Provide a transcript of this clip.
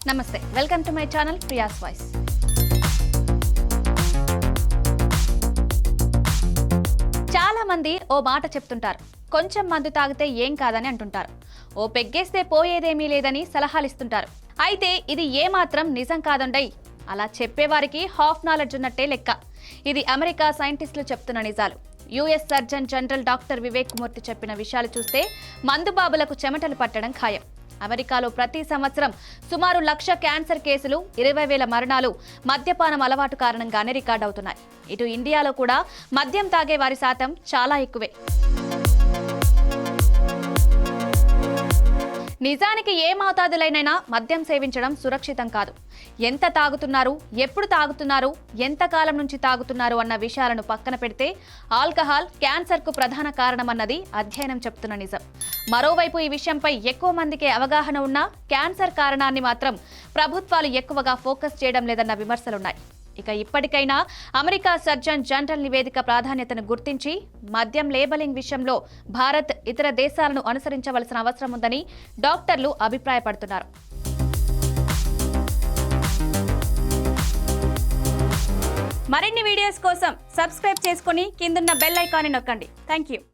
నమస్తే, welcome to my channel Priya's voice. చాలా మంది ఓ మాట చెప్తుంటారు, కొంచెం మందు తాగితే ఏం కాదని అంటుంటారు. ఓ పెగ్గేస్తే పోయేదేమీ లేదని సలహాలు ఇస్తుంటారు. అయితే ఇది ఏమాత్రం నిజం కాదండై. అలా చెప్పేవారికి హాఫ్ నాలెడ్జ్ ఉన్నట్టే లెక్క. ఇది అమెరికా సైంటిస్టులు చెప్తున్న నిజాలు. US surgeon general doctor Vivek Murthy చెప్పిన విషయాలు చూస్తే మందుబాబులకు చెమటలు పట్టడం ఖాయం. అమెరికాలో ప్రతి సంవత్సరం సుమారు 1,00,000 క్యాన్సర్ కేసులు, 20,000 మరణాలు మద్యపానం అలవాటు కారణంగానే రికార్డ్ అవుతున్నాయి. ఇటు ఇండియాలో కూడా మద్యం తాగే వారి శాతం చాలా ఎక్కువే. నిజానికి ఏ మోతాదులైనా మద్యం సేవించడం సురక్షితం కాదు. ఎంత తాగుతున్నారు, ఎప్పుడు తాగుతున్నారు, ఎంత కాలం నుంచి తాగుతున్నారు అన్న విషయాలను పక్కన పెడితే ఆల్కహాల్ క్యాన్సర్కు ప్రధాన కారణమన్నది అధ్యయనం చెప్తున్న నిజం. మరోవైపు ఈ విషయంపై ఎక్కువ మందికి అవగాహన ఉన్నా క్యాన్సర్ కారణాన్ని మాత్రం ప్రభుత్వాలు ఎక్కువగా ఫోకస్ చేయడం లేదన్న విమర్శలున్నాయి. ఇక ఇప్పటికైనా అమెరికా సర్జన్ జనరల్ నివేదిక ప్రాధాన్యతను గుర్తించి మద్యం లేబలింగ్ విషయంలో భారత్ ఇతర దేశాలను అనుసరించవలసిన అవసరం ఉందని డాక్టర్లు అభిప్రాయపడుతున్నారు. మరిన్ని వీడియోస్ కోసం సబ్స్క్రైబ్ చేసుకుని కిందున్న బెల్ ఐకాన్ని నొక్కండి. Thank you.